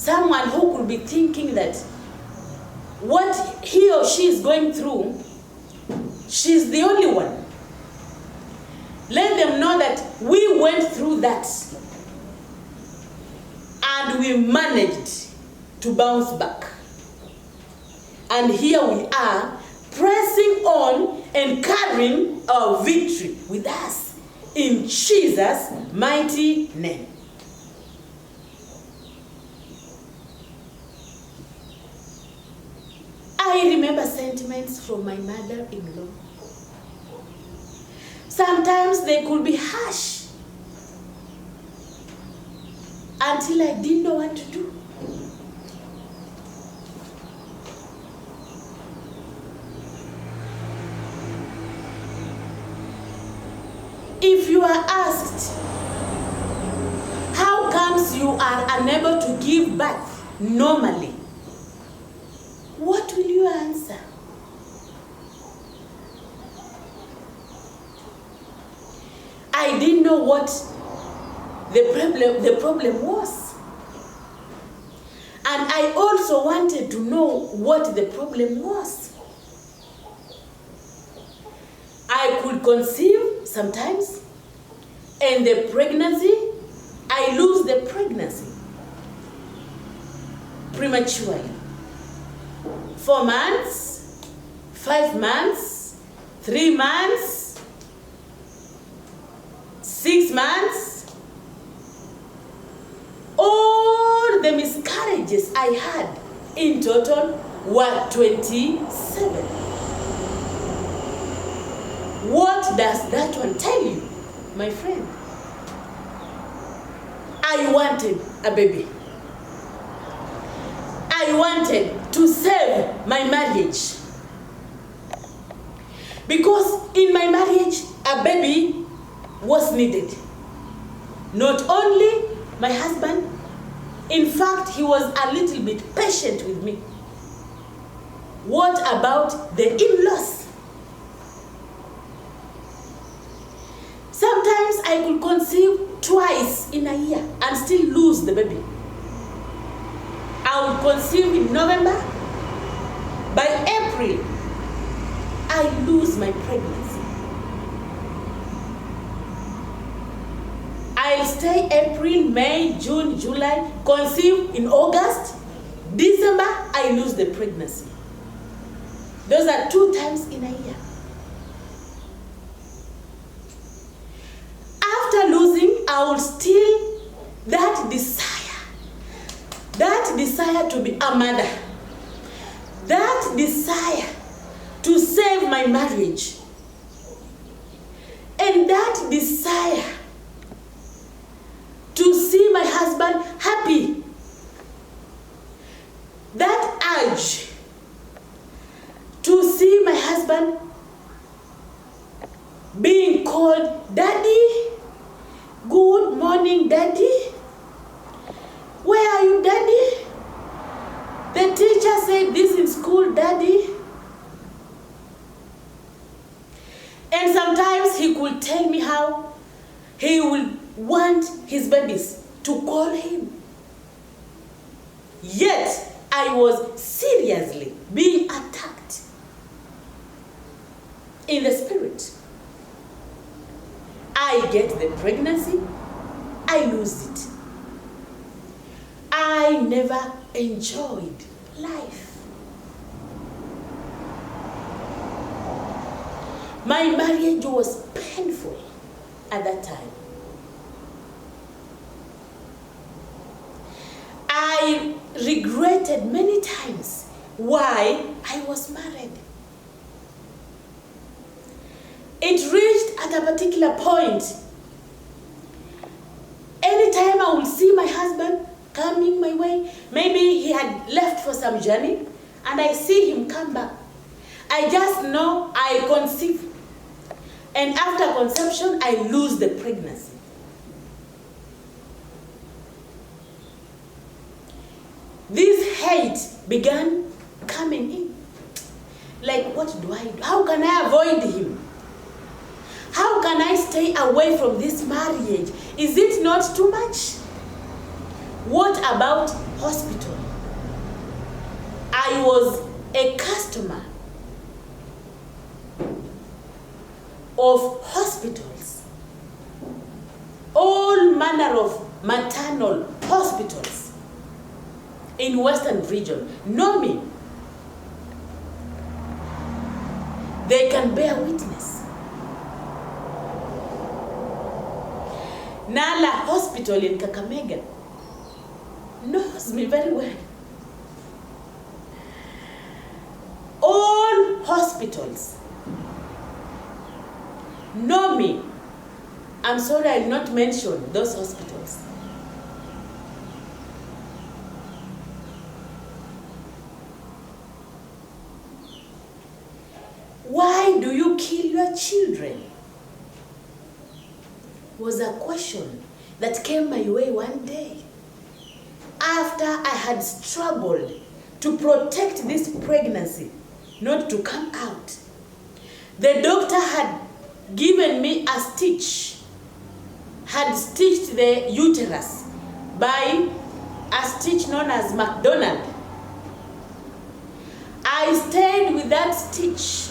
someone who could be thinking that what he or she is going through, she's the only one. Let them know that we went through that and we managed to bounce back. And here we are, pressing on and carrying our victory with us in Jesus' mighty name. I remember sentiments from my mother-in-law. Sometimes they could be harsh until I didn't know what to do. If you are asked, how comes you are unable to give birth normally? What will you answer? I didn't know what the problem was. And I also wanted to know what the problem was. I could conceive sometimes, and the pregnancy, I lose the pregnancy prematurely. 4 months, 5 months, 3 months, 6 months. All the miscarriages I had in total were 27. What does that one tell you, my friend? I wanted a baby. I wanted to save my marriage. Because in my marriage, a baby was needed. Not only my husband, in fact, he was a little bit patient with me. What about the in-laws? Sometimes I could conceive twice in a year and still lose the baby. I would conceive in November. By April, I lose my pregnancy. I'll stay April, May, June, July, conceive in August. December, I lose the pregnancy. Those are 2 times in a year. After losing, I will still that desire to be a mother, that desire to save my marriage, and that desire to see my husband happy, that urge to see my husband being called daddy. Good morning, daddy. Where are you, daddy? The teacher said this in school, daddy. And sometimes he could tell me how he will want his babies to call him. Yet, I was seriously being attacked in the spirit. I get the pregnancy, I lose it. I never enjoyed life. My marriage was painful at that time. I regretted many times why I was married. It reached at a particular point. Anytime I would see my husband coming my way, maybe he had left for some journey, and I see him come back. I just know I conceive. And after conception, I lose the pregnancy. This hate began coming in. Like, what do I do? How can I avoid him? How can I stay away from this marriage? Is it not too much? What about hospital? I was a customer of hospitals, all manner of maternal hospitals in Western region. Know me. They can bear witness. Nala Hospital in Kakamega knows me very well. All hospitals know me. I'm sorry I'll not mention those hospitals. Why do you kill your children? Was a question that came my way one day after I had struggled to protect this pregnancy not to come out. The doctor had given me a stitch, had stitched the uterus by a stitch known as McDonald. I stayed with that stitch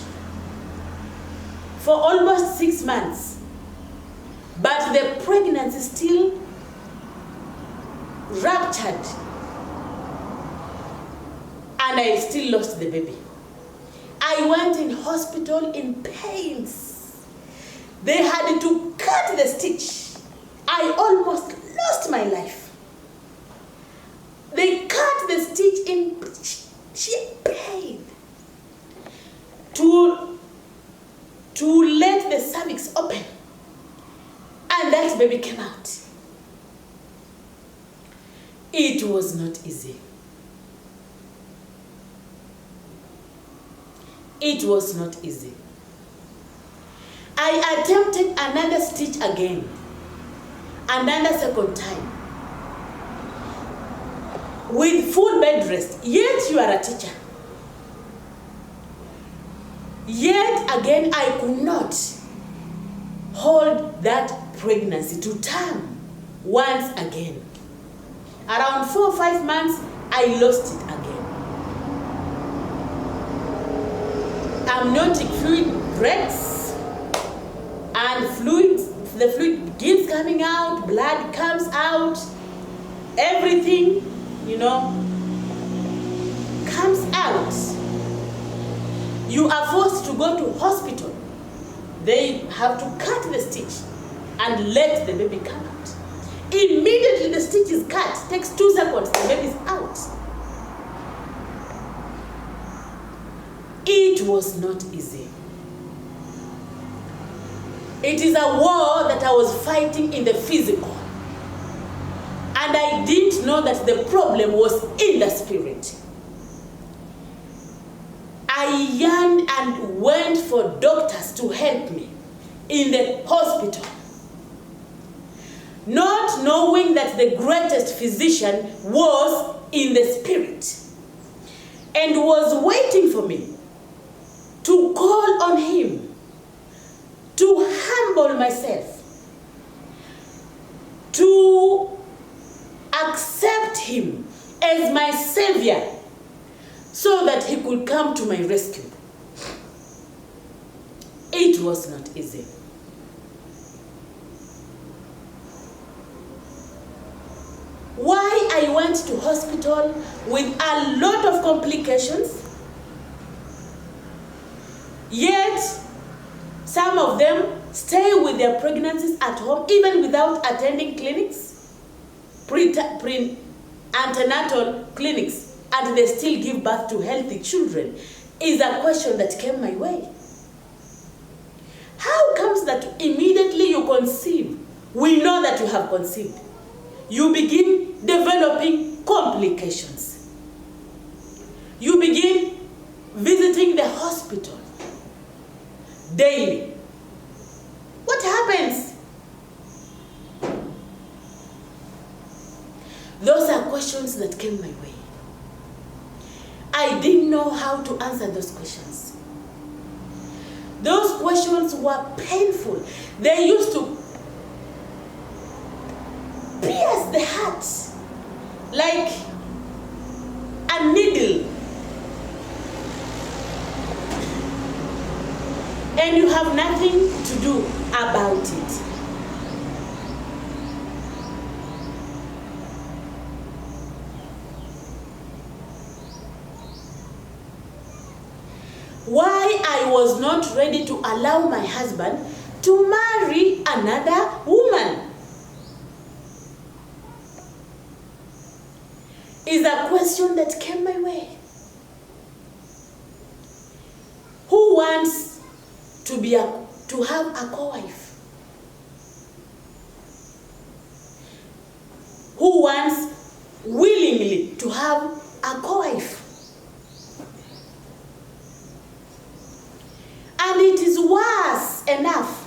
for almost 6 months. But the pregnancy still ruptured and I still lost the baby. I went in hospital in pains. They had to cut the stitch. I almost lost my life. They cut the stitch in sheer pain to let the cervix open. And that baby came out. It was not easy. It was not easy. I attempted another stitch again, another second time, with full bed rest. Yet you are a teacher. Yet again I could not hold that pregnancy to term once again. Around 4 or 5 months, I lost it again. Amniotic fluid breaks and the fluid begins coming out, blood comes out, everything, comes out. You are forced to go to hospital. They have to cut the stitch and let the baby come out. Immediately the stitch is cut, takes 2 seconds, the baby is out. It was not easy. It is a war that I was fighting in the physical. And I didn't know that the problem was in the spirit. I yearned and went for doctors to help me in the hospital, not knowing that the greatest physician was in the spirit and was waiting for me to call on him, to humble myself, to accept him as my savior so that he could come to my rescue. It was not easy. Why I went to hospital with a lot of complications, yet some of them stay with their pregnancies at home even without attending clinics, antenatal clinics, and they still give birth to healthy children, is a question that came my way. How comes that immediately you conceive, we know that you have conceived, you begin developing complications. You begin visiting the hospital daily. What happens? Those are questions that came my way. I didn't know how to answer those questions. Those questions were painful. They used to pierce the heart. like a needle, and you have nothing to do about it. Why I was not ready to allow my husband to marry another woman is a question that came my way. Who wants to have a co-wife? Who wants willingly to have a co-wife? And it is worse enough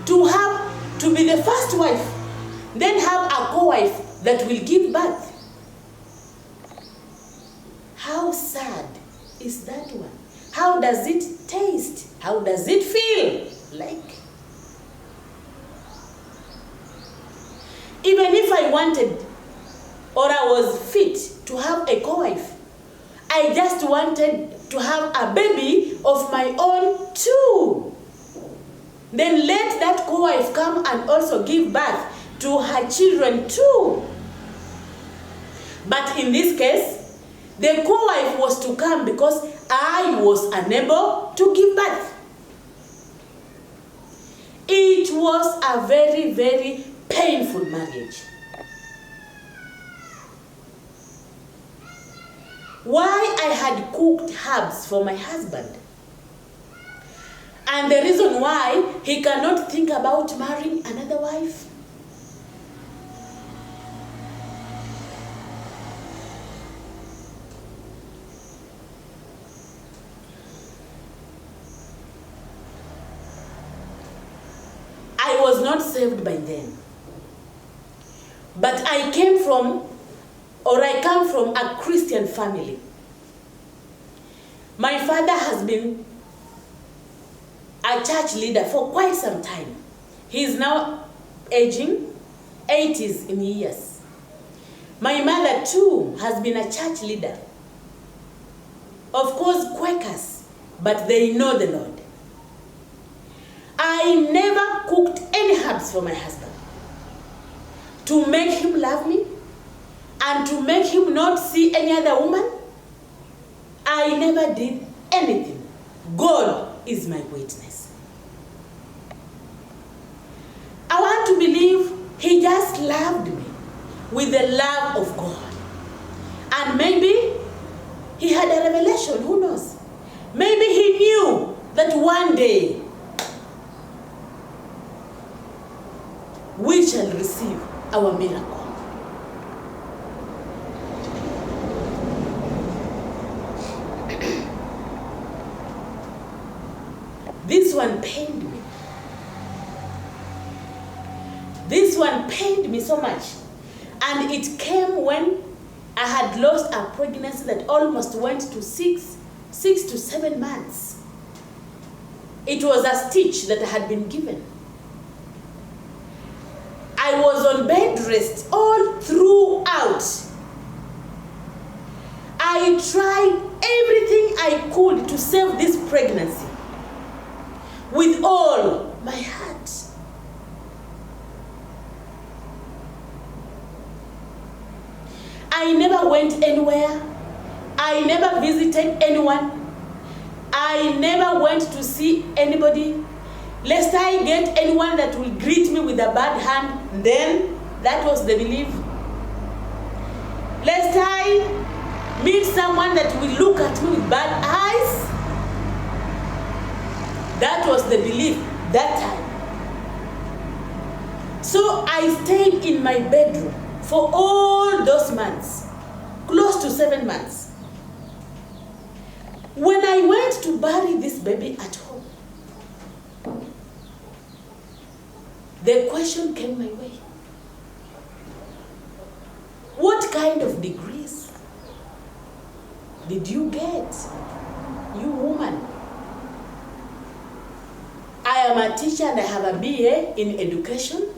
to be the first wife, then have a co-wife that will give birth. How sad is that one? How does it taste? How does it feel like? Even if I wanted or I was fit to have a co-wife, I just wanted to have a baby of my own too. Then let that co-wife come and also give birth to her children too. But in this case, the co-wife was to come because I was unable to give birth. It was a very, very painful marriage. Why I had cooked herbs for my husband. And the reason why he cannot think about marrying another wife. I was not saved by then. But I come from a Christian family. My father has been a church leader for quite some time. He is now aging 80s in years. My mother too has been a church leader. Of course, Quakers, but they know the Lord. I never cooked any herbs for my husband to make him love me and to make him not see any other woman. I never did anything. God is my witness. I want to believe he just loved me with the love of God. And maybe he had a revelation, who knows? Maybe he knew that one day we shall receive our miracle. This one pained me. This one pained me so much. And it came when I had lost a pregnancy that almost went to 6 to 7 months. It was a stitch that had been given. I was on bed rest all throughout. I tried everything I could to save this pregnancy with all my heart. I never went anywhere. I never visited anyone. I never went to see anybody. Lest I get anyone that will greet me with a bad hand, then that was the belief. Lest I meet someone that will look at me with bad eyes, that was the belief that time. So I stayed in my bedroom for all those months, close to 7 months. When I went to bury this baby at home, the question came my way. What kind of degrees did you get, you woman? I am a teacher and I have a BA in education.